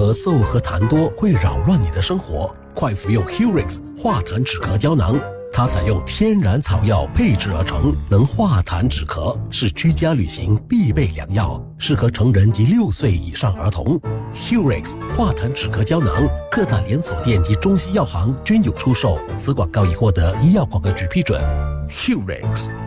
咳嗽和痰多会扰乱你的生活，快服用 Hurix 化痰止咳胶囊。它采用天然草药配制而成，能化痰止咳，是居家旅行必备良药，适合成人及6岁以上儿童。Hurix 化痰止咳胶囊，各大连锁店及中西药行均有出售。此广告已获得医药广告局批准。Hurix。